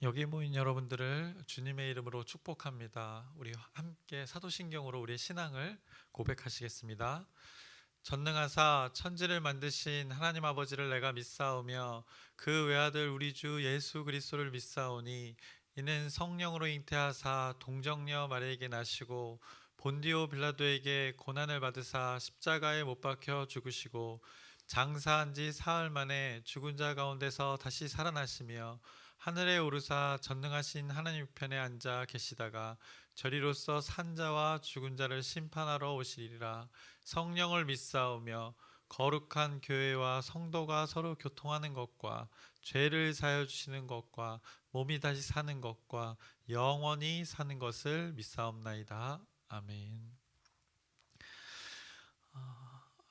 여기 모인 여러분들을 주님의 이름으로 축복합니다. 우리 함께 사도신경으로 우리의 신앙을 고백하시겠습니다. 전능하사 천지를 만드신 하나님 아버지를 내가 믿사오며 그 외아들 우리 주 예수 그리스도를 믿사오니 이는 성령으로 잉태하사 동정녀 마리아에게 나시고 본디오 빌라도에게 고난을 받으사 십자가에 못 박혀 죽으시고 장사한 지 사흘 만에 죽은 자 가운데서 다시 살아나시며 하늘에 오르사 전능하신 하나님 우편에 앉아 계시다가 저리로서 산 자와 죽은 자를 심판하러 오시리라. 성령을 믿사오며 거룩한 교회와 성도가 서로 교통하는 것과 죄를 사하여 주시는 것과 몸이 다시 사는 것과 영원히 사는 것을 믿사옵나이다. 아멘.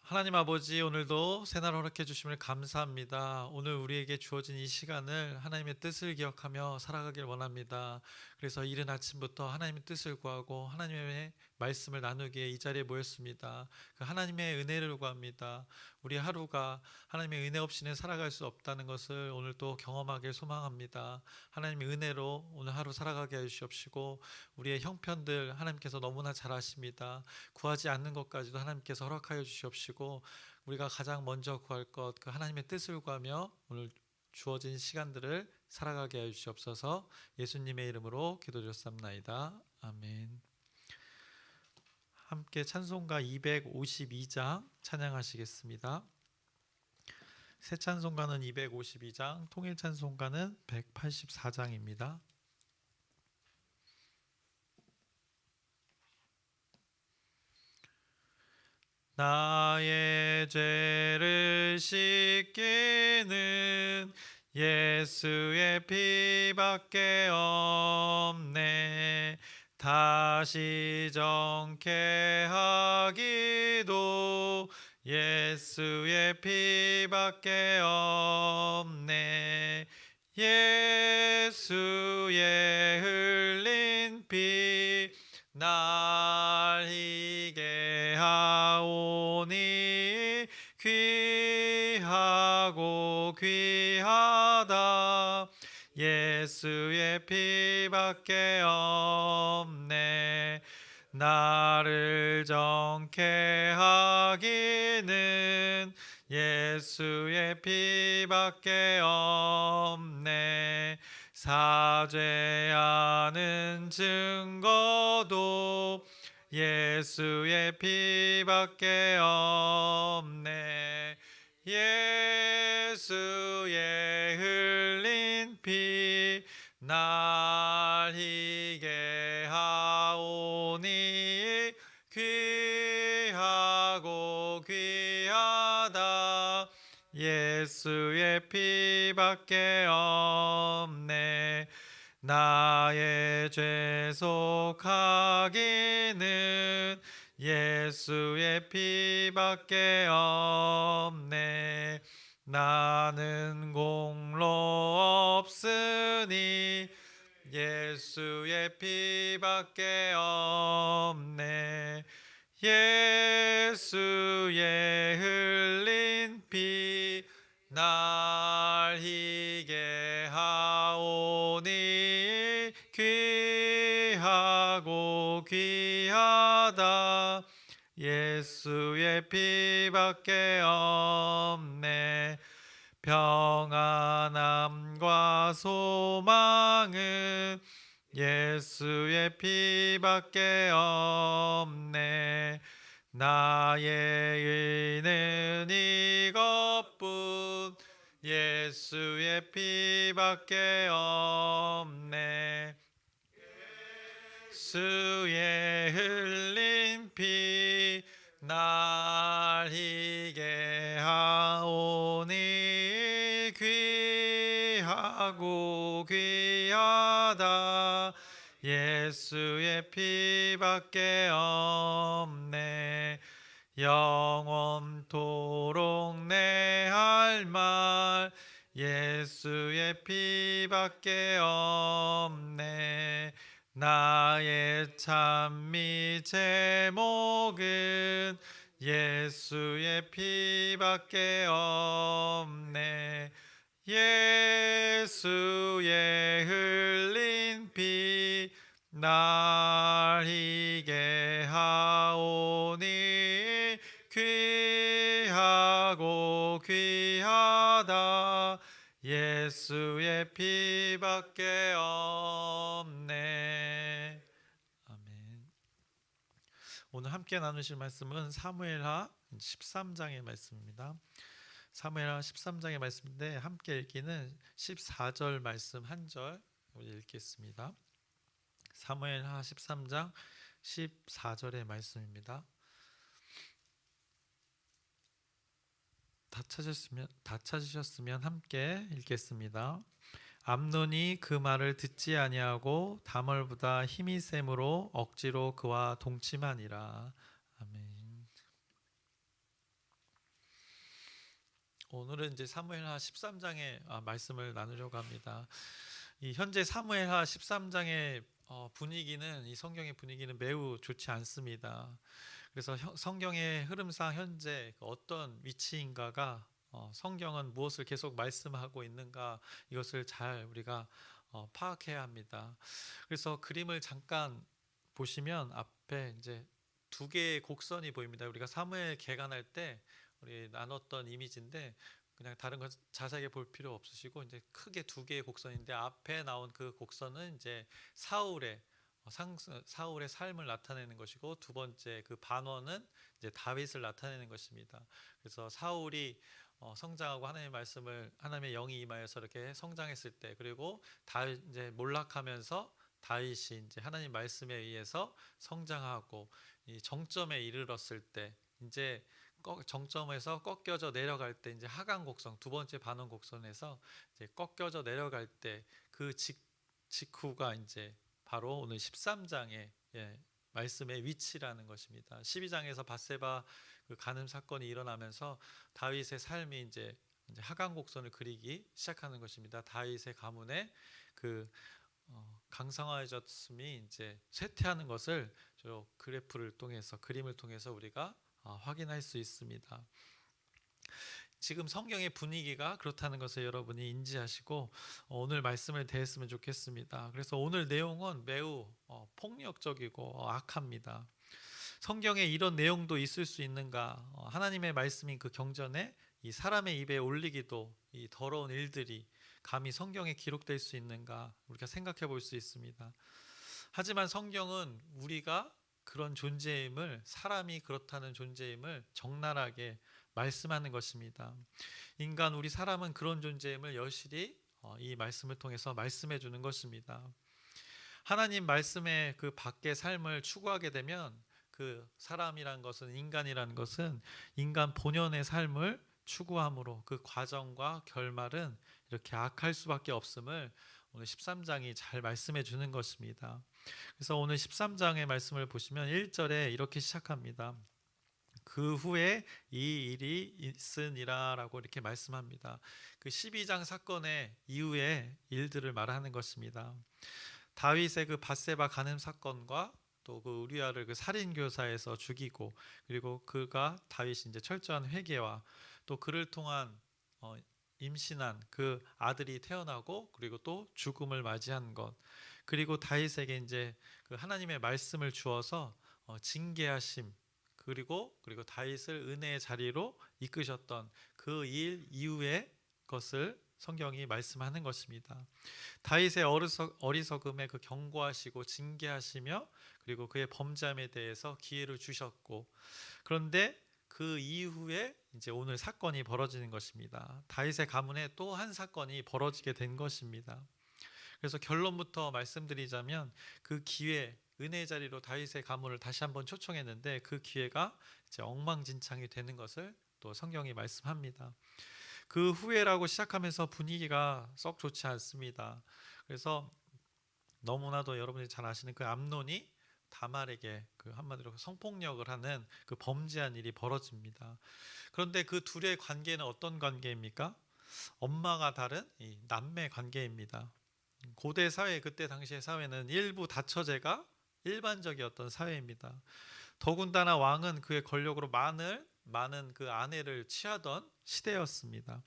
하나님 아버지, 오늘도 새날 허락해 주심을 감사합니다. 오늘 우리에게 주어진 이 시간을 하나님의 뜻을 기억하며 살아가길 원합니다. 그래서 이른 아침부터 하나님의 뜻을 구하고 하나님의 말씀을 나누기에 이 자리에 모였습니다. 그 하나님의 은혜를 구합니다. 우리 하루가 하나님의 은혜 없이는 살아갈 수 없다는 것을 오늘 또 경험하길 소망합니다. 하나님의 은혜로 오늘 하루 살아가게 해주시옵시고 우리의 형편들 하나님께서 너무나 잘 아십니다. 구하지 않는 것까지도 하나님께서 허락하여 주시옵시고 우리가 가장 먼저 구할 것 그 하나님의 뜻을 구하며 오늘 주어진 시간들을 살아가게 해 주시옵소서. 예수님의 이름으로 기도드렸습나이다. 아멘. 함께 찬송가 252장 찬양하시겠습니다. 새 찬송가는 252장, 통일 찬송가는 184장입니다. 나의 죄를 씻기는 예수의 피밖에 없네. 다시 정케하기도 예수의 피밖에 없네. 예수의 흘린 피 날 희게 하오니 귀하고 귀하다. 예수의 피밖에 없네. 나를 정케 하기는 예수의 피밖에 없네. 사죄하는 증거도 예수의 피밖에 없네. 예수의 흘린 피 날 희게 하오니 귀하고 귀하다. 예수의 피밖에 없네. 나의 죄 속하기는 예수의 피밖에 없네. 나는 공로 없으니 예수의 피밖에 없네. 예수의 흘린 피 날 희게 하오니 귀하고 귀하다. 예수의 피밖에 없네. 평안함과 소망은 예수의 피밖에 없네. 나의 의는 이것뿐 예수의 피밖에 없네. 예수의 흘린 피 날 희게 하오니 귀하고 귀하다. 예수의 피밖에 없네. 영원토록 내 할 말 예수의 피밖에 없네. 나의 찬미 제목은 예수의 피밖에 없네. 예수의 귀하다. 예수의 피밖에 없네. 아멘. 오늘 함께 나누실 말씀은 사무엘하 13장의 말씀입니다. 사무엘하 13장의 말씀인데 함께 읽기는 14절 말씀 한 절 읽겠습니다. 사무엘하 13장 14절의 말씀입니다. 다 찾으셨으면 함께 읽겠습니다. 암논이 그 말을 듣지 아니하고 다멀보다 힘이 셈으로 억지로 그와 동침하니라. 아멘. 오늘은 이제 사무엘하 13장의 말씀을 나누려고 합니다. 이 현재 사무엘하 13장의 분위기는, 이 성경의 분위기는 매우 좋지 않습니다. 그래서 성경의 흐름상 현재 어떤 위치인가가, 성경은 무엇을 계속 말씀하고 있는가, 이것을 잘 우리가 파악해야 합니다. 그래서 그림을 잠깐 보시면 앞에 이제 두 개의 곡선이 보입니다. 우리가 사무엘 개간할 때 우리 나눴던 이미지인데, 그냥 다른 거 자세하게 볼 필요 없으시고 이제 크게 두 개의 곡선인데, 앞에 나온 그 곡선은 이제 사울의 삶을 나타내는 것이고, 두 번째 그 반원은 이제 다윗을 나타내는 것입니다. 그래서 사울이 성장하고 하나님의 영이 임하여서 이렇게 성장했을 때, 그리고 다윗 이제 몰락하면서 다윗이 이제 하나님 말씀에 의해서 성장하고 이 정점에 이르렀을 때, 이제 정점에서 꺾여져 내려갈 때, 이제 하강 곡선, 두 번째 반원 곡선에서 이제 꺾여져 내려갈 때 그 직후가 이제 바로 오늘 13장의 말씀의 위치라는 것입니다. 12장에서 밧세바 그 간음 사건이 일어나면서 다윗의 삶이 이제 하강 곡선을 그리기 시작하는 것입니다. 다윗의 가문의 그 강성해졌음이 이제 쇠퇴하는 것을 저 그래프를 통해서, 그림을 통해서 우리가 확인할 수 있습니다. 지금 성경의 분위기가 그렇다는 것을 여러분이 인지하시고 오늘 말씀을 대했으면 좋겠습니다. 그래서 오늘 내용은 매우 폭력적이고 악합니다. 성경에 이런 내용도 있을 수 있는가? 하나님의 말씀인 그 경전에 이 사람의 입에 올리기도 이 더러운 일들이 감히 성경에 기록될 수 있는가? 우리가 생각해 볼 수 있습니다. 하지만 성경은 우리가 그런 존재임을, 사람이 그렇다는 존재임을 적나라하게 말씀하는 것입니다. 우리 사람은 그런 존재임을 여실히 이 말씀을 통해서 말씀해 주는 것입니다. 하나님 말씀의 그 밖의 삶을 추구하게 되면 그 사람이란 것은, 인간이라는 것은 인간 본연의 삶을 추구함으로 그 과정과 결말은 이렇게 악할 수밖에 없음을 오늘 13장이 잘 말씀해 주는 것입니다. 그래서 오늘 13장의 말씀을 보시면 1절에 이렇게 시작합니다. 그 후에 이 일이 있으니라 라고 이렇게 말씀합니다. 그 12장 사건의 이후의 일들을 말하는 것입니다. 다윗의 그 밧세바 간음 사건과 또 그 우리아를 그 살인 교사에서 죽이고, 그리고 다윗이 이제 철저한 회개와 또 그를 통한 임신한 그 아들이 태어나고, 그리고 또 죽음을 맞이한 것, 그리고 다윗에게 이제 그 하나님의 말씀을 주어서 징계하심, 그리고 다윗을 은혜의 자리로 이끄셨던 그 일 이후의 것을 성경이 말씀하는 것입니다. 다윗의 어리석음에 그 경고하시고 징계하시며, 그리고 그의 범죄함에 대해서 기회를 주셨고, 그런데 그 이후에 이제 오늘 사건이 벌어지는 것입니다. 다윗의 가문에 또 한 사건이 벌어지게 된 것입니다. 그래서 결론부터 말씀드리자면, 그 기회, 은혜의 자리로 다윗의 가문을 다시 한번 초청했는데 그 기회가 이제 엉망진창이 되는 것을 또 성경이 말씀합니다. 그 후에라고 시작하면서 분위기가 썩 좋지 않습니다. 그래서 너무나도 여러분이 잘 아시는 그 암논이 다말에게 그 한마디로 성폭력을 하는 그 범죄한 일이 벌어집니다. 그런데 그 둘의 관계는 어떤 관계입니까? 엄마가 다른 이 남매 관계입니다. 고대 사회, 그때 당시의 사회는 일부 다처제가 일반적이었던 사회입니다. 더군다나 왕은 그의 권력으로 많은 그 아내를 취하던 시대였습니다.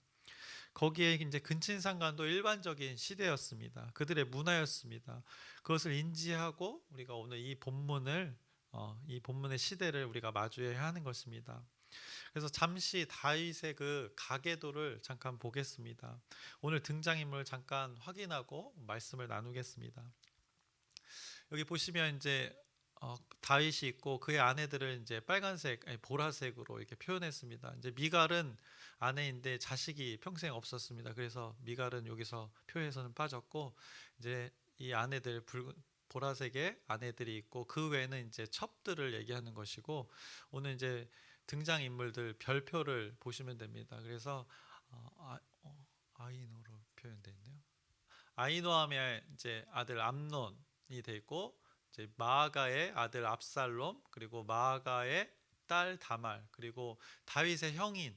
거기에 이제 근친상간도 일반적인 시대였습니다. 그들의 문화였습니다. 그것을 인지하고 우리가 오늘 이 본문의 시대를 우리가 마주해야 하는 것입니다. 그래서 잠시 다윗의 그 가계도를 잠깐 보겠습니다. 오늘 등장인물을 잠깐 확인하고 말씀을 나누겠습니다. 여기 보시면 이제 다윗이 있고 그의 아내들을 이제 빨간색, 아니 보라색으로 이렇게 표현했습니다. 이제 미갈은 아내인데 자식이 평생 없었습니다. 그래서 미갈은 여기서 표에서는 빠졌고 이제 이 아내들 보라색의 아내들이 있고 그 외에는 이제 첩들을 얘기하는 것이고 오늘 이제 등장 인물들 별표를 보시면 됩니다. 그래서 아이노로 표현되어 있네요. 아이노함의 이제 아들 암논이 돼 있고 이제 마아가의 아들 압살롬 그리고 마아가의 딸 다말 그리고 다윗의 형인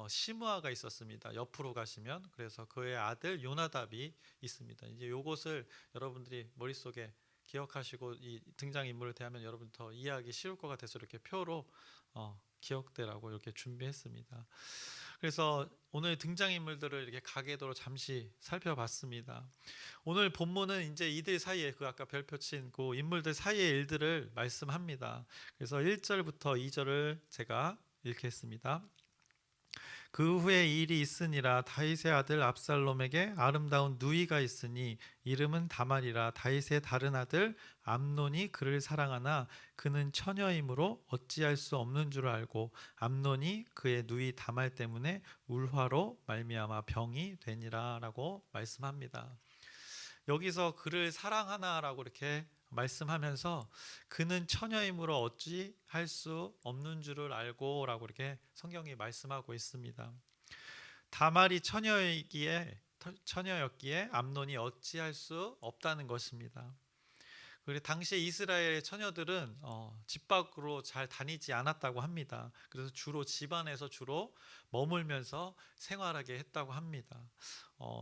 시므아가 있었습니다. 옆으로 가시면 그래서 그의 아들 요나답이 있습니다. 이제 요것을 여러분들이 머릿속에 기억하시고 이 등장 인물을 대하면 여러분 더 이해하기 쉬울 것 같아서 이렇게 표로 기억되라고 이렇게 준비했습니다. 그래서 오늘 등장인물들을 이렇게 가계도로 잠시 살펴봤습니다. 오늘 본문은 이제 이들 사이에 그 아까 별표 친 그 인물들 사이의 일들을 말씀합니다. 그래서 1절부터 2절을 제가 읽겠습니다. 그 후에 일이 있으니라 다윗의 아들 압살롬에게 아름다운 누이가 있으니 이름은 다말이라 다윗의 다른 아들 암논이 그를 사랑하나 그는 처녀이므로 어찌할 수 없는 줄 알고 암논이 그의 누이 다말 때문에 울화로 말미암아 병이 되니라라고 말씀합니다. 여기서 그를 사랑하나라고 이렇게 말씀하면서 그는 처녀이므로 어찌 할 수 없는 줄을 알고 라고 이렇게 성경이 말씀하고 있습니다. 다말이 처녀였기에 암논이 어찌할 수 없다는 것입니다. 그리고 당시에 이스라엘의 처녀들은 집 밖으로 잘 다니지 않았다고 합니다. 그래서 주로 집안에서 주로 머물면서 생활하게 했다고 합니다.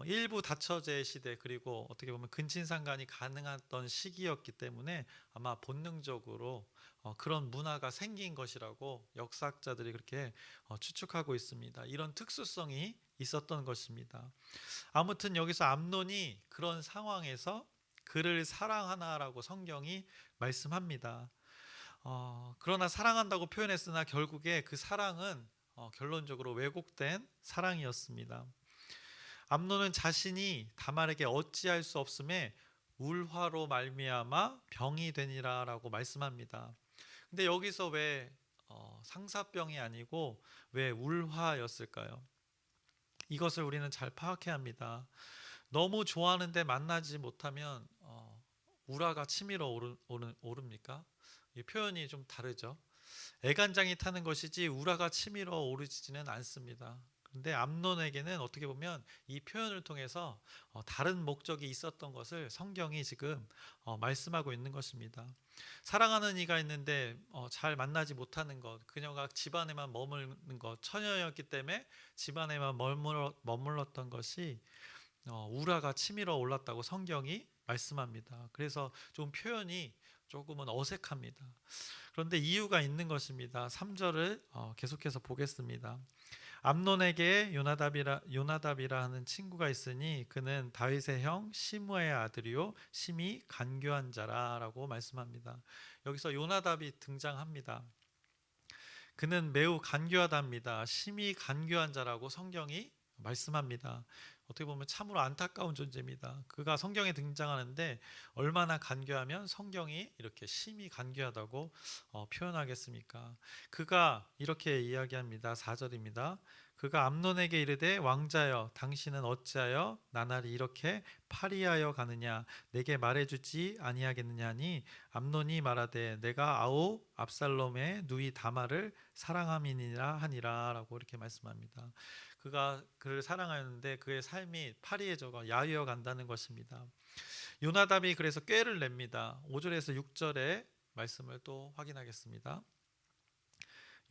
일부 다처제 시대 그리고 어떻게 보면 근친상간이 가능했던 시기였기 때문에 아마 본능적으로 그런 문화가 생긴 것이라고 역사학자들이 그렇게 추측하고 있습니다. 이런 특수성이 있었던 것입니다. 아무튼 여기서 암논이 그런 상황에서 그를 사랑하나라고 성경이 말씀합니다. 그러나 사랑한다고 표현했으나 결국에 그 사랑은 결론적으로 왜곡된 사랑이었습니다. 암논은 자신이 다말에게 어찌할 수 없음에 울화로 말미암아 병이 되니라라고 말씀합니다. 근데 여기서 왜 상사병이 아니고 왜 울화였을까요? 이것을 우리는 잘 파악해야 합니다. 너무 좋아하는데 만나지 못하면 울화가 치밀어 오릅니까? 이 표현이 좀 다르죠. 애간장이 타는 것이지 울화가 치밀어 오르지는 않습니다. 그런데 암논에게는 어떻게 보면 이 표현을 통해서 다른 목적이 있었던 것을 성경이 지금 말씀하고 있는 것입니다. 사랑하는 이가 있는데 잘 만나지 못하는 것, 그녀가 집안에만 머무는 것, 처녀였기 때문에 집안에만 머물렀던 것이 울화가 치밀어 올랐다고 성경이 말씀합니다. 그래서 좀 표현이 조금은 어색합니다. 그런데 이유가 있는 것입니다. 3절을 계속해서 보겠습니다. 암논에게 요나답이라 하는 친구가 있으니 그는 다윗의 형 시므아의 아들이요 심히 간교한 자라라고 말씀합니다. 여기서 요나답이 등장합니다. 그는 매우 간교하답니다. 심히 간교한 자라고 성경이 말씀합니다. 어떻게 보면 참으로 안타까운 존재입니다. 그가 성경에 등장하는데 얼마나 간교하면 성경이 이렇게 심히 간교하다고 표현하겠습니까? 그가 이렇게 이야기합니다. 4절입니다. 그가 암논에게 이르되 왕자여 당신은 어찌하여 나날이 이렇게 파리하여 가느냐 내게 말해주지 아니하겠느냐니 암논이 말하되 내가 아우 압살롬의 누이 다말을 사랑함이니라 하니라 라고 이렇게 말씀합니다. 그가 그를 사랑하였는데 그의 삶이 파리해져 야유어 간다는 것입니다. 요나답이 그래서 꾀를 냅니다. 5절에서 6절의 말씀을 또 확인하겠습니다.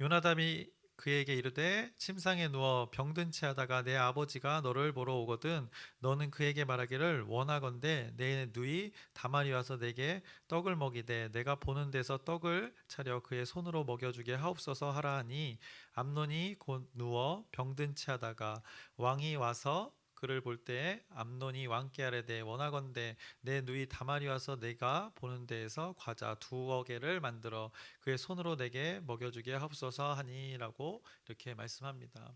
요나답이 그에게 이르되 침상에 누워 병든 채 하다가 내 아버지가 너를 보러 오거든 너는 그에게 말하기를 원하건대 내 누이 다말이 와서 내게 떡을 먹이되 내가 보는 데서 떡을 차려 그의 손으로 먹여주게 하옵소서 하라 하니 암논이 곧 누워 병든 채 하다가 왕이 와서 그를 볼 때에 암논이 왕께 아뢰되 원하건대 내 누이 다말이 와서 내가 보는 데에서 과자 2개를 만들어 그의 손으로 내게 먹여주게 하옵소서 하니라고 이렇게 말씀합니다.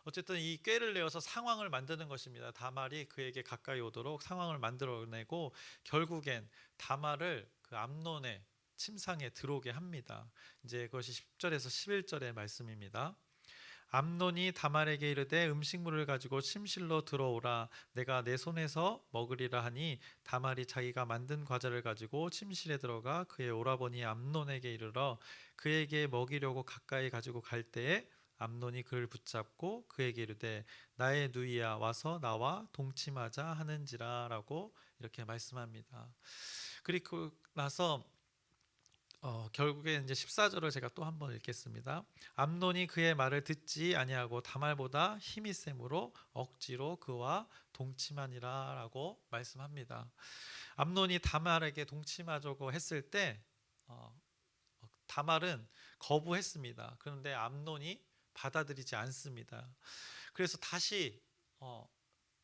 어쨌든 이 꾀를 내어서 상황을 만드는 것입니다. 다말이 그에게 가까이 오도록 상황을 만들어내고 결국엔 다말을 그 암논의 침상에 들어오게 합니다. 이제 그것이 10절에서 11절의 말씀입니다. 암논이 다말에게 이르되 음식물을 가지고 침실로 들어오라 내가 내 손에서 먹으리라 하니 다말이 자기가 만든 과자를 가지고 침실에 들어가 그의 오라버니 암논에게 이르러 그에게 먹이려고 가까이 가지고 갈 때에 암논이 그를 붙잡고 그에게 이르되 나의 누이야 와서 나와 동침하자 하는지라라고 이렇게 말씀합니다. 그리고 나서 결국에 이제 14절을 제가 또 한번 읽겠습니다. 암논이 그의 말을 듣지 아니하고 다말보다 힘이 세므로 억지로 그와 동침하니라라고 말씀합니다. 암논이 다말에게 동침하자고 했을 때 다말은 거부했습니다. 그런데 암논이 받아들이지 않습니다. 그래서 다시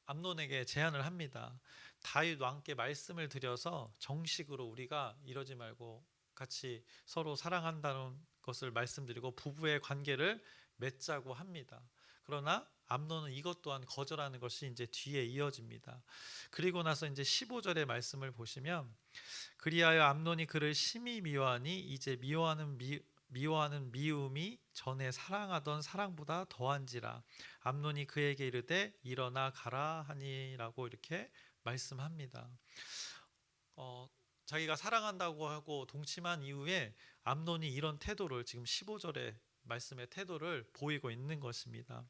암논에게 제안을 합니다. 다윗 왕께 말씀을 드려서 정식으로 우리가 이러지 말고 같이 서로 사랑한다는 것을 말씀드리고 부부의 관계를 맺자고 합니다. 그러나 암논은 이것 또한 거절하는 것이 이제 뒤에 이어집니다. 그리고 나서 이제 15절의 말씀을 보시면 그리하여 암논이 그를 심히 미워하니 이제 미워하는 미움이 전에 사랑하던 사랑보다 더한지라 암논이 그에게 이르되 일어나 가라 하니라고 이렇게 말씀합니다. 자기가 사랑한다고 하고 동침한 이후에 암논이 이런 태도를 지금 15절의 말씀의 태도를 보이고 있는 것입니다.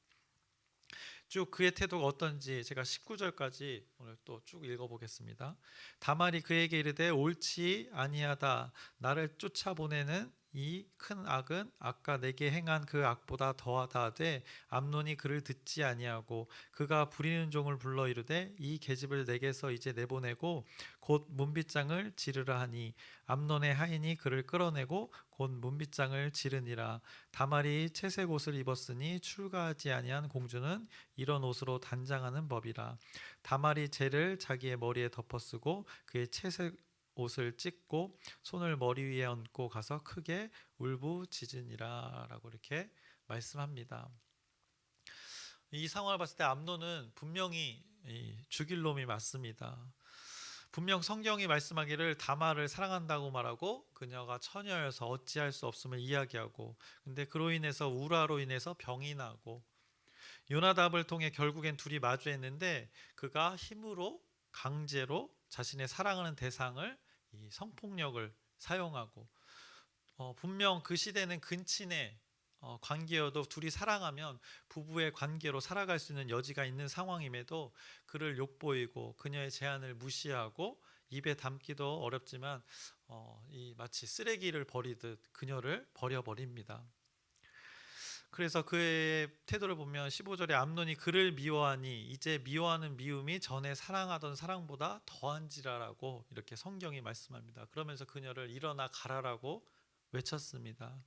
쭉 그의 태도가 어떤지 제가 19절까지 오늘 또 쭉 읽어보겠습니다. 다말이 그에게 이르되 옳지 아니하다 나를 쫓아보내는 이 큰 악은 아까 내게 행한 그 악보다 더하다 하되 암논이 그를 듣지 아니하고 그가 부리는 종을 불러 이르되 이 계집을 내게서 이제 내보내고 곧 문빗장을 지르라 하니 암논의 하인이 그를 끌어내고 곧 문빗장을 지르니라. 다말이 채색 옷을 입었으니 출가하지 아니한 공주는 이런 옷으로 단장하는 법이라. 다말이 재를 자기의 머리에 덮어쓰고 그의 채색 옷을 찢고 손을 머리 위에 얹고 가서 크게 울부짖으니라 라고 이렇게 말씀합니다. 이 상황을 봤을 때 암논은 분명히 죽일 놈이 맞습니다. 분명 성경이 말씀하기를 다말을 사랑한다고 말하고 그녀가 처녀여서 어찌할 수 없음을 이야기하고 근데 그로 인해서 우라로 인해서 병이 나고 요나답을 통해 결국엔 둘이 마주했는데 그가 힘으로 강제로 자신의 사랑하는 대상을 이 성폭력을 사용하고 분명 그 시대는 근친의 관계여도 둘이 사랑하면 부부의 관계로 살아갈 수 있는 여지가 있는 상황임에도 그를 욕보이고 그녀의 제안을 무시하고 입에 담기도 어렵지만 마치 쓰레기를 버리듯 그녀를 버려버립니다. 그래서 그의 태도를 보면 15절에 암논이 그를 미워하니 이제 미워하는 미움이 전에 사랑하던 사랑보다 더한지라라고 이렇게 성경이 말씀합니다. 그러면서 그녀를 일어나 가라라고 외쳤습니다.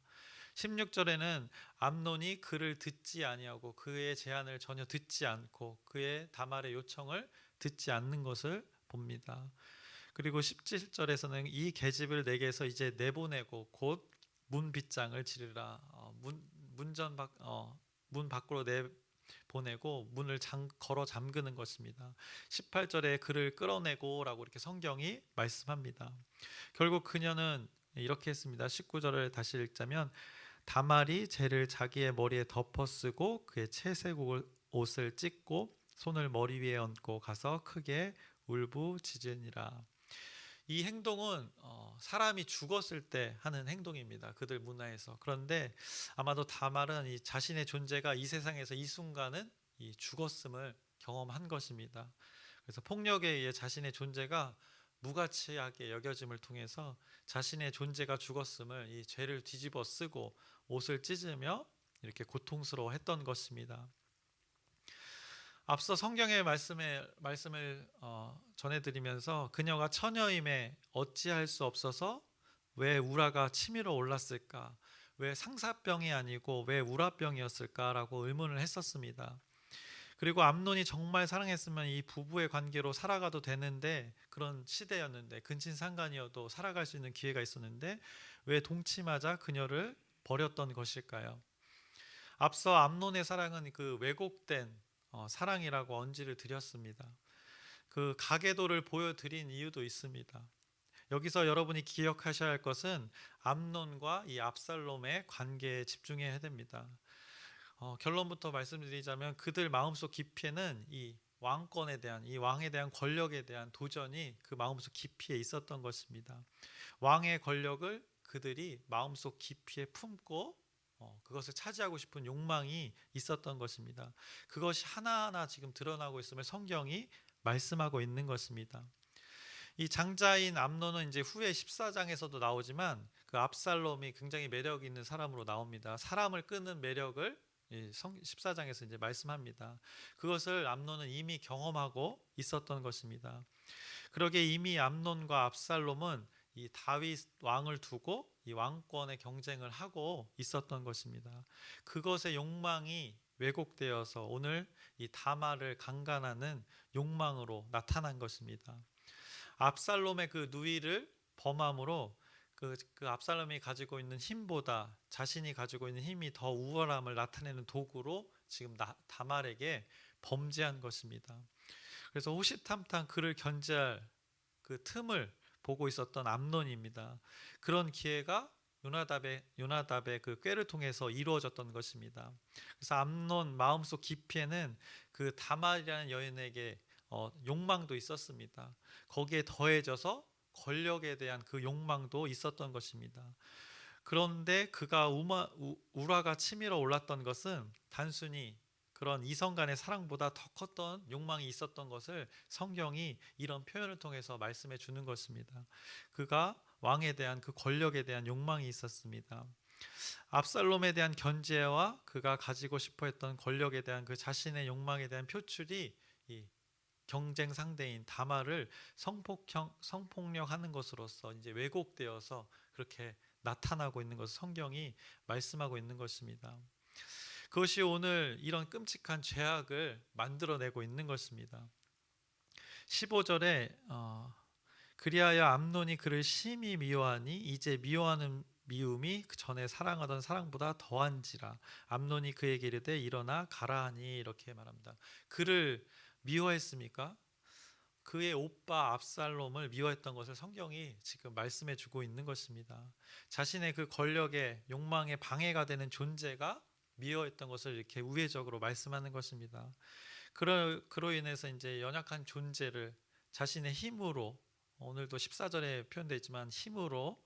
16절에는 암논이 그를 듣지 아니하고 그의 제안을 전혀 듣지 않고 그의 다말의 요청을 듣지 않는 것을 봅니다. 그리고 17절에서는 이 계집을 내게서 이제 내보내고 곧 문빗장을 지르라. 문 밖으로 내보내고 문을 걸어 잠그는 것입니다. 18절에 그를 끌어내고 라고 이렇게 성경이 말씀합니다. 결국 그녀는 이렇게 했습니다. 19절을 다시 읽자면 다말이 재를 자기의 머리에 덮어쓰고 그의 채색 옷을 찢고 손을 머리 위에 얹고 가서 크게 울부짖으니라. 이 행동은 사람이 죽었을 때 하는 행동입니다. 그들 문화에서. 그런데 아마도 다말은 이 자신의 존재가 이 세상에서 이 순간은 이 죽었음을 경험한 것입니다. 그래서 폭력에 의해 자신의 존재가 무가치하게 여겨짐을 통해서 자신의 존재가 죽었음을 이 죄를 뒤집어 쓰고 옷을 찢으며 이렇게 고통스러워했던 것입니다. 앞서 성경의 말씀을 전해드리면서 그녀가 처녀임에 어찌할 수 없어서 왜 우라가 치밀어 올랐을까? 왜 상사병이 아니고 왜 우라병이었을까라고 의문을 했었습니다. 그리고 암논이 정말 사랑했으면 이 부부의 관계로 살아가도 되는데, 그런 시대였는데, 근친상간이어도 살아갈 수 있는 기회가 있었는데 왜 동침하자 그녀를 버렸던 것일까요? 앞서 암논의 사랑은 그 왜곡된 사랑이라고 언지를 드렸습니다. 그 가계도를 보여드린 이유도 있습니다. 여기서 여러분이 기억하셔야 할 것은 암논과 이 압살롬의 관계에 집중해야 됩니다. 결론부터 말씀드리자면 그들 마음속 깊이에는 이 왕권에 대한, 이 왕에 대한 권력에 대한 도전이 그 마음속 깊이에 있었던 것입니다. 왕의 권력을 그들이 마음속 깊이에 품고 그것을 차지하고 싶은 욕망이 있었던 것입니다. 그것이 하나하나 지금 드러나고 있음을 성경이 말씀하고 있는 것입니다. 이 장자인 암논은 이제 후에 14장에서도 나오지만 그 압살롬이 굉장히 매력 있는 사람으로 나옵니다. 사람을 끄는 매력을 14장에서 이제 말씀합니다. 그것을 암논은 이미 경험하고 있었던 것입니다. 그러게 이미 암논과 압살롬은 이 다윗 왕을 두고 이 왕권의 경쟁을 하고 있었던 것입니다. 그것의 욕망이 왜곡되어서 오늘 이 다말을 강간하는 욕망으로 나타난 것입니다. 압살롬의 그 누이를 범함으로 그 압살롬이 가지고 있는 힘보다 자신이 가지고 있는 힘이 더 우월함을 나타내는 도구로 지금 다말에게 범죄한 것입니다. 그래서 호시탐탐 그를 견제할 그 틈을 보고 있었던 암논입니다. 그런 기회가 요나답의 그 꾀를 통해서 이루어졌던 것입니다. 그래서 암논 마음속 깊이에는 그 다말이라는 여인에게 욕망도 있었습니다. 거기에 더해져서 권력에 대한 그 욕망도 있었던 것입니다. 그런데 그가 우라가 치밀어 올랐던 것은 단순히 그런 이성 간의 사랑보다 더 컸던 욕망이 있었던 것을 성경이 이런 표현을 통해서 말씀해 주는 것입니다. 그가 왕에 대한 그 권력에 대한 욕망이 있었습니다. 압살롬에 대한 견제와 그가 가지고 싶어 했던 권력에 대한 그 자신의 욕망에 대한 표출이 이 경쟁 상대인 다말을 성폭력하는 것으로서 이제 왜곡되어서 그렇게 나타나고 있는 것을 성경이 말씀하고 있는 것입니다. 그것이 오늘 이런 끔찍한 죄악을 만들어내고 있는 것입니다. 15절에 그리하여 암논이 그를 심히 미워하니 이제 미워하는 미움이 그 전에 사랑하던 사랑보다 더한지라. 암논이 그에게 이르되 일어나 가라 하니, 이렇게 말합니다. 그를 미워했습니까? 그의 오빠 압살롬을 미워했던 것을 성경이 지금 말씀해 주고 있는 것입니다. 자신의 그 권력의 욕망에 방해가 되는 존재가 미워했던 것을 이렇게 우회적으로 말씀하는 것입니다. 그로 인해서 이제 연약한 존재를 자신의 힘으로, 오늘도 14절에 표현되어 있지만 힘으로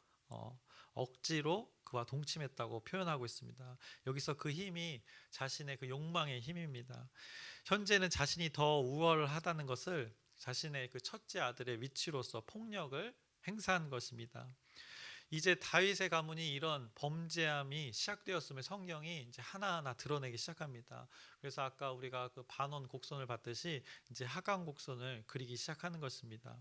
억지로 그와 동침했다고 표현하고 있습니다. 여기서 그 힘이 자신의 그 욕망의 힘입니다. 현재는 자신이 더 우월하다는 것을 자신의 그 첫째 아들의 위치로서 폭력을 행사한 것입니다. 이제 다윗의 가문이 이런 범죄함이 시작되었음을 성경이 이제 하나하나 드러내기 시작합니다. 그래서 아까 우리가 그 반원 곡선을 봤듯이 이제 하강 곡선을 그리기 시작하는 것입니다.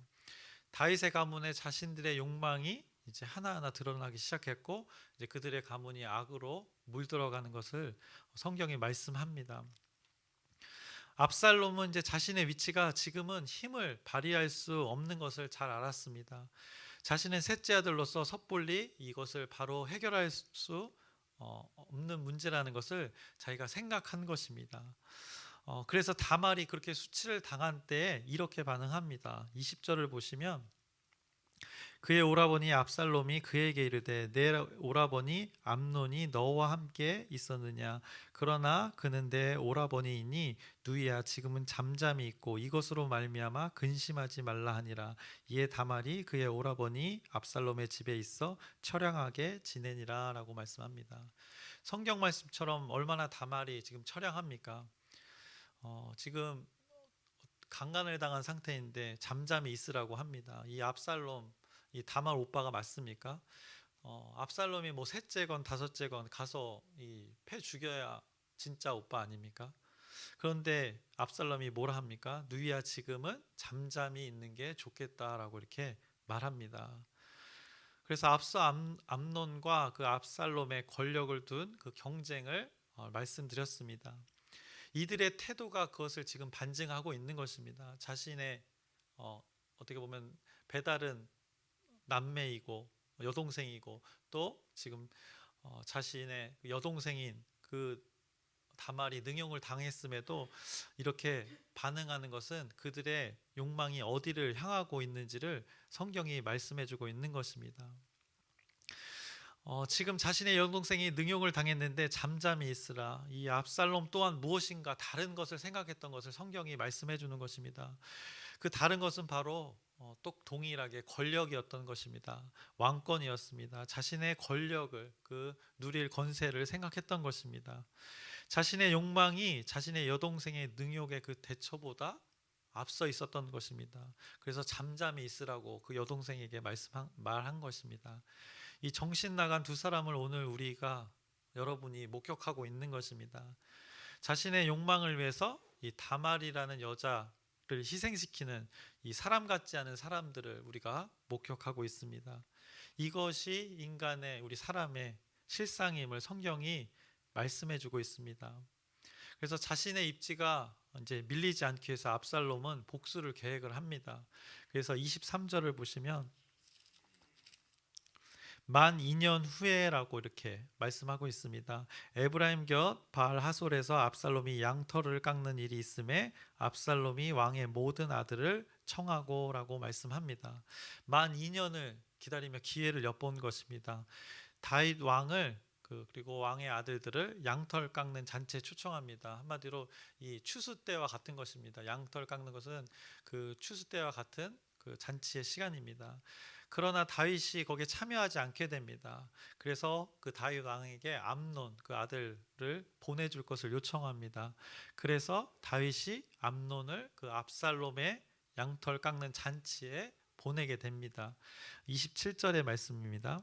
다윗의 가문의 자신들의 욕망이 이제 하나하나 드러나기 시작했고, 이제 그들의 가문이 악으로 물들어가는 것을 성경이 말씀합니다. 압살롬은 이제 자신의 위치가 지금은 힘을 발휘할 수 없는 것을 잘 알았습니다. 자신의 셋째 아들로서 섣불리 이것을 바로 해결할 수 없는 문제라는 것을 자기가 생각한 것입니다. 그래서 다말이 그렇게 수치를 당한 때에 이렇게 반응합니다. 20절을 보시면 그의 오라버니 압살롬이 그에게 이르되 내 오라버니 암논이 너와 함께 있었느냐? 그러나 그는 내 오라버니이니 누이야 지금은 잠잠히 있고 이것으로 말미암아 근심하지 말라 하니라. 이에 다말이 그의 오라버니 압살롬의 집에 있어 처량하게 지내니라 라고 말씀합니다. 성경 말씀처럼 얼마나 다말이 지금 처량합니까? 지금 강간을 당한 상태인데 잠잠히 있으라고 합니다. 이 압살롬, 이 다말 오빠가 맞습니까? 압살롬이 뭐 셋째건 다섯째건 가서 이 패 죽여야 진짜 오빠 아닙니까? 그런데 압살롬이 뭐라 합니까? 누이야 지금은 잠잠히 있는 게 좋겠다라고 이렇게 말합니다. 그래서 앞서 암논과 그 압살롬의 권력을 둔 그 경쟁을 말씀드렸습니다. 이들의 태도가 그것을 지금 반증하고 있는 것입니다. 자신의 어떻게 보면 배달은 남매이고 여동생이고 또 지금 자신의 여동생인 그 다말이 능용을 당했음에도 이렇게 반응하는 것은 그들의 욕망이 어디를 향하고 있는지를 성경이 말씀해주고 있는 것입니다. 지금 자신의 여동생이 능용을 당했는데 잠잠히 있으라. 이 압살롬 또한 무엇인가 다른 것을 생각했던 것을 성경이 말씀해 주는 것입니다. 그 다른 것은 바로 똑 동일하게 권력이었던 것입니다. 왕권이었습니다. 자신의 권력을 누릴 권세를 생각했던 것입니다. 자신의 욕망이 자신의 여동생의 능욕의 그 대처보다 앞서 있었던 것입니다. 그래서 잠잠히 있으라고 그 여동생에게 말한 것입니다. 이 정신 나간 두 사람을 오늘 여러분이 목격하고 있는 것입니다. 자신의 욕망을 위해서 이 다말이라는 여자를 희생시키는 이 사람 같지 않은 사람들을 우리가 목격하고 있습니다. 이것이 우리 사람의 실상임을 성경이 말씀해주고 있습니다. 그래서 자신의 입지가 이제 밀리지 않기 위해서 압살롬은 복수를 계획을 합니다. 그래서 23절을 보시면 만 2년 후에라고 이렇게 말씀하고 있습니다. 에브라임 곁 바알 하솔에서 압살롬이 양털을 깎는 일이 있음에 압살롬이 왕의 모든 아들을 청하고라고 말씀합니다. 만 2년을 기다리며 기회를 엿본 것입니다. 다윗 왕을 그리고 왕의 아들들을 양털 깎는 잔치에 초청합니다. 한마디로 이 추수 때와 같은 것입니다. 양털 깎는 것은 그 추수 때와 같은 그 잔치의 시간입니다. 그러나 다윗이 거기에 참여하지 않게 됩니다. 그래서 그 다윗 왕에게 암논 그 아들을 보내줄 것을 요청합니다. 그래서 다윗이 암논을 그 압살롬의 양털 깎는 잔치에 보내게 됩니다. 27절의 말씀입니다.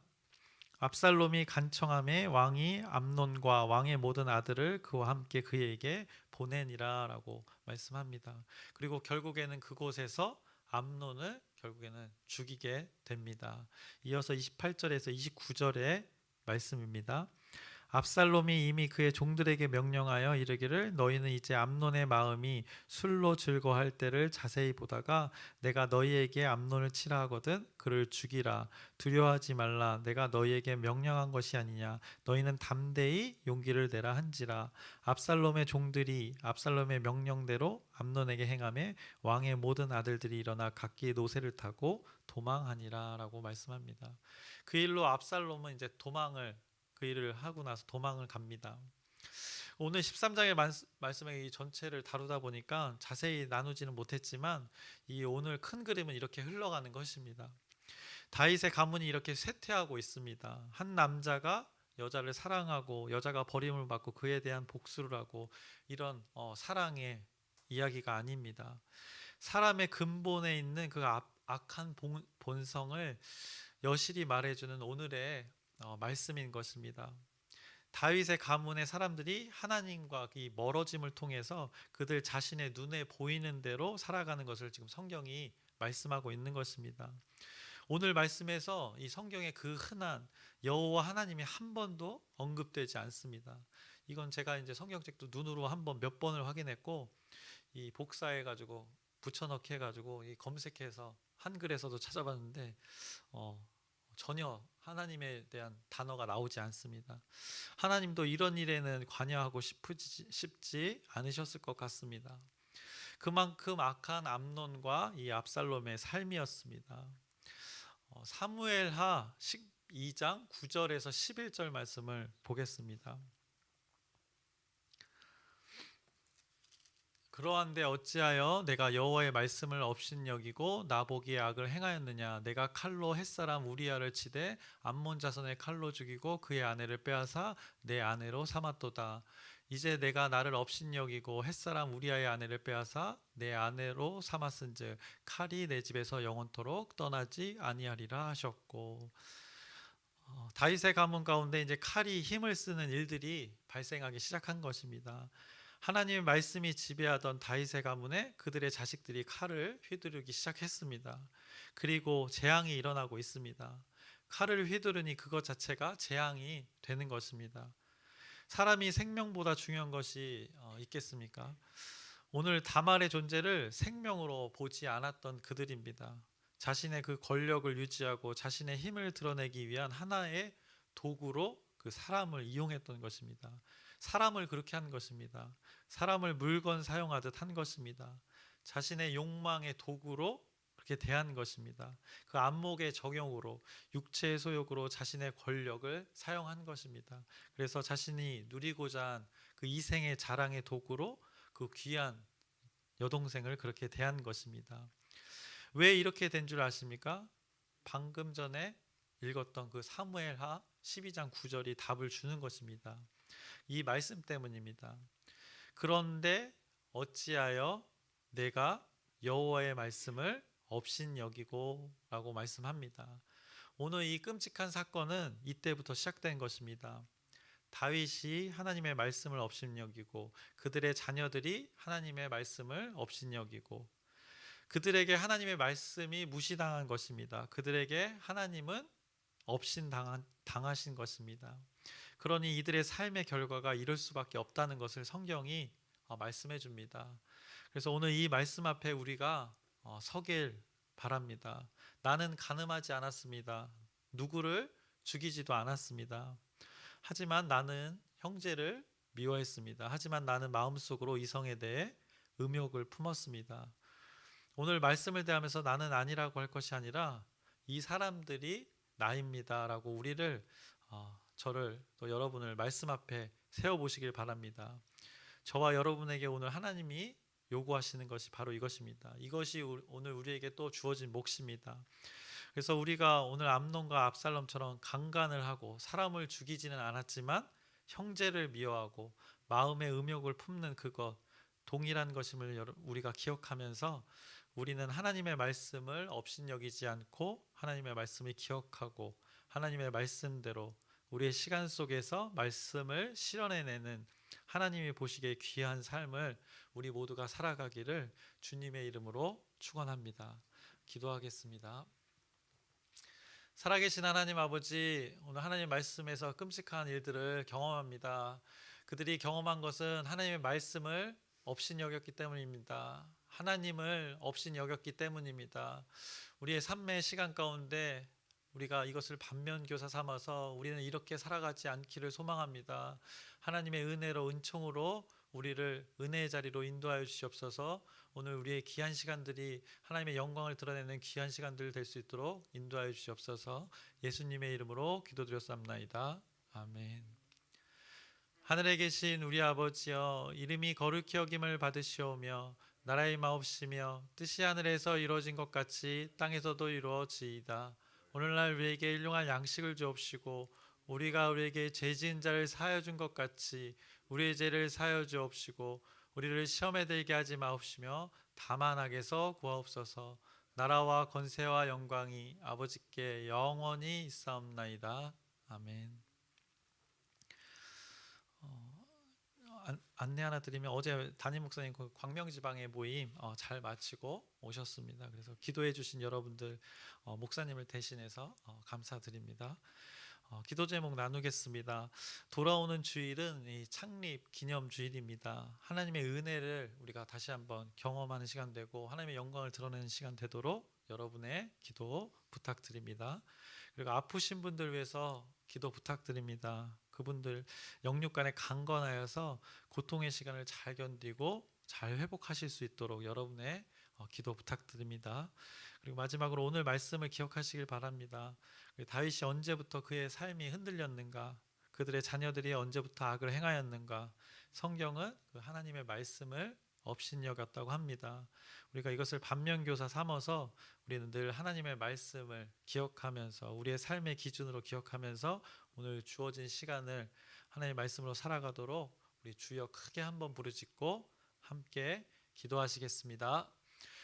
압살롬이 간청함에 왕이 암논과 왕의 모든 아들을 그와 함께 그에게 보내니라 라고 말씀합니다. 그리고 결국에는 그곳에서 암논을 결국에는 죽이게 됩니다. 이어서 28절에서 29절의 말씀입니다. 압살롬이 이미 그의 종들에게 명령하여 이르기를 너희는 이제 암논의 마음이 술로 즐거워할 때를 자세히 보다가 내가 너희에게 암논을 치라 하거든 그를 죽이라. 두려워하지 말라. 내가 너희에게 명령한 것이 아니냐. 너희는 담대히 용기를 내라 한지라. 압살롬의 종들이 압살롬의 명령대로 암논에게 행하며 왕의 모든 아들들이 일어나 각기 노새를 타고 도망하니라 라고 말씀합니다. 그 일로 압살롬은 이제 그 일을 하고 나서 도망을 갑니다. 오늘 13장의 말씀의 이 전체를 다루다 보니까 자세히 나누지는 못했지만 이 오늘 큰 그림은 이렇게 흘러가는 것입니다. 다윗의 가문이 이렇게 쇠퇴하고 있습니다. 한 남자가 여자를 사랑하고 여자가 버림을 받고 그에 대한 복수를 하고 이런 사랑의 이야기가 아닙니다. 사람의 근본에 있는 그 악한 본성을 여실히 말해주는 오늘의 말씀인 것입니다. 다윗의 가문의 사람들이 하나님과 이 멀어짐을 통해서 그들 자신의 눈에 보이는 대로 살아가는 것을 지금 성경이 말씀하고 있는 것입니다. 오늘 말씀에서 이 성경의 그 흔한 여호와 하나님이 한 번도 언급되지 않습니다. 이건 제가 이제 성경책도 눈으로 몇 번을 확인했고 이 복사해가지고 붙여넣기 해가지고 이 검색해서 한글에서도 찾아봤는데 전혀 하나님에 대한 단어가 나오지 않습니다. 하나님도 이런 일에는 관여하고 싶지 않으셨을 것 같습니다. 그만큼 악한 암논과 이 압살롬의 삶이었습니다. 사무엘하 12장 9절에서 11절 말씀을 보겠습니다. 그러한데 어찌하여 내가 여호와의 말씀을 업신여기고 나보기에 악을 행하였느냐. 내가 칼로 햇사람 우리아를 치되 암몬 자손의 칼로 죽이고 그의 아내를 빼앗아 내 아내로 삼았도다. 이제 내가 나를 업신여기고 햇사람 우리아의 아내를 빼앗아 내 아내로 삼았은즉 칼이 내 집에서 영원토록 떠나지 아니하리라 하셨고, 다윗의 가문 가운데 이제 칼이 힘을 쓰는 일들이 발생하기 시작한 것입니다. 하나님의 말씀이 지배하던 다윗의 가문에 그들의 자식들이 칼을 휘두르기 시작했습니다. 그리고 재앙이 일어나고 있습니다. 칼을 휘두르니 그것 자체가 재앙이 되는 것입니다. 사람이 생명보다 중요한 것이 있겠습니까? 오늘 다말의 존재를 생명으로 보지 않았던 그들입니다. 자신의 그 권력을 유지하고 자신의 힘을 드러내기 위한 하나의 도구로 그 사람을 이용했던 것입니다. 사람을 그렇게 한 것입니다. 사람을 물건 사용하듯 한 것입니다. 자신의 욕망의 도구로 그렇게 대한 것입니다. 그 안목의 적용으로, 육체의 소욕으로 자신의 권력을 사용한 것입니다. 그래서 자신이 누리고자 한 그 이생의 자랑의 도구로 그 귀한 여동생을 그렇게 대한 것입니다. 왜 이렇게 된 줄 아십니까? 방금 전에 읽었던 그 사무엘하 12장 9절이 답을 주는 것입니다. 이 말씀 때문입니다. 그런데 어찌하여 내가 여호와의 말씀을 업신여기고 라고 말씀합니다. 오늘 이 끔찍한 사건은 이때부터 시작된 것입니다. 다윗이 하나님의 말씀을 업신여기고 그들의 자녀들이 하나님의 말씀을 업신여기고 그들에게 하나님의 말씀이 무시당한 것입니다. 그들에게 하나님은 업신당하신 것입니다. 그러니 이들의 삶의 결과가 이럴 수밖에 없다는 것을 성경이 말씀해 줍니다. 그래서 오늘 이 말씀 앞에 우리가 서길 바랍니다. 나는 간음하지 않았습니다. 누구를 죽이지도 않았습니다. 하지만 나는 형제를 미워했습니다. 하지만 나는 마음속으로 이성에 대해 음욕을 품었습니다. 오늘 말씀을 대하면서 나는 아니라고 할 것이 아니라 이 사람들이 나입니다 라고 우리를 저를 또 여러분을 말씀 앞에 세워보시길 바랍니다. 저와 여러분에게 오늘 하나님이 요구하시는 것이 바로 이것입니다. 이것이 오늘 우리에게 또 주어진 몫입니다. 그래서 우리가 오늘 암논과 압살롬처럼 강간을 하고 사람을 죽이지는 않았지만 형제를 미워하고 마음의 음욕을 품는 그것 동일한 것임을 우리가 기억하면서 우리는 하나님의 말씀을 업신여기지 않고 하나님의 말씀을 기억하고 하나님의 말씀대로 우리의 시간 속에서 말씀을 실현해내는 하나님이 보시기에 귀한 삶을 우리 모두가 살아가기를 주님의 이름으로 축원합니다. 기도하겠습니다. 살아계신 하나님 아버지, 오늘 하나님 말씀에서 끔찍한 일들을 경험합니다. 그들이 경험한 것은 하나님의 말씀을 업신여겼기 때문입니다. 하나님을 업신여겼기 때문입니다. 우리의 삶의 시간 가운데 우리가 이것을 반면교사 삼아서 우리는 이렇게 살아가지 않기를 소망합니다. 하나님의 은혜로 은총으로 우리를 은혜의 자리로 인도하여 주시옵소서. 오늘 우리의 귀한 시간들이 하나님의 영광을 드러내는 귀한 시간들 될 수 있도록 인도하여 주시옵소서. 예수님의 이름으로 기도드렸사옵나이다. 아멘. 하늘에 계신 우리 아버지여, 이름이 거룩히 여김을 받으시오며 나라의 마옵시며 뜻이 하늘에서 이루어진 것 같이 땅에서도 이루어지이다. 오늘날 우리에게 일용할 양식을 주옵시고 우리가 우리에게 죄 지은 자를 사하여 준 것 같이 우리의 죄를 사하여 주옵시고 우리를 시험에 들게 하지 마옵시며 다만 악에서 구하옵소서. 나라와 권세와 영광이 아버지께 영원히 있사옵나이다. 아멘. 안내 하나 드리면 어제 담임 목사님 그 광명지방의 모임 잘 마치고 오셨습니다. 그래서 기도해 주신 여러분들 목사님을 대신해서 감사드립니다. 기도 제목 나누겠습니다. 돌아오는 주일은 이 창립 기념 주일입니다. 하나님의 은혜를 우리가 다시 한번 경험하는 시간 되고 하나님의 영광을 드러내는 시간 되도록 여러분의 기도 부탁드립니다. 그리고 아프신 분들 위해서 기도 부탁드립니다. 그분들 영육간에 강건하여서 고통의 시간을 잘 견디고 잘 회복하실 수 있도록 여러분의 기도 부탁드립니다. 그리고 마지막으로 오늘 말씀을 기억하시길 바랍니다. 다윗이 언제부터 그의 삶이 흔들렸는가, 그들의 자녀들이 언제부터 악을 행하였는가, 성경은 그 하나님의 말씀을 업신여겼다고 합니다. 우리가 이것을 반면교사 삼아서 우리는 늘 하나님의 말씀을 기억하면서 우리의 삶의 기준으로 기억하면서 오늘 주어진 시간을 하나님의 말씀으로 살아가도록 우리 주여 크게 한번 부르짖고 함께 기도하시겠습니다.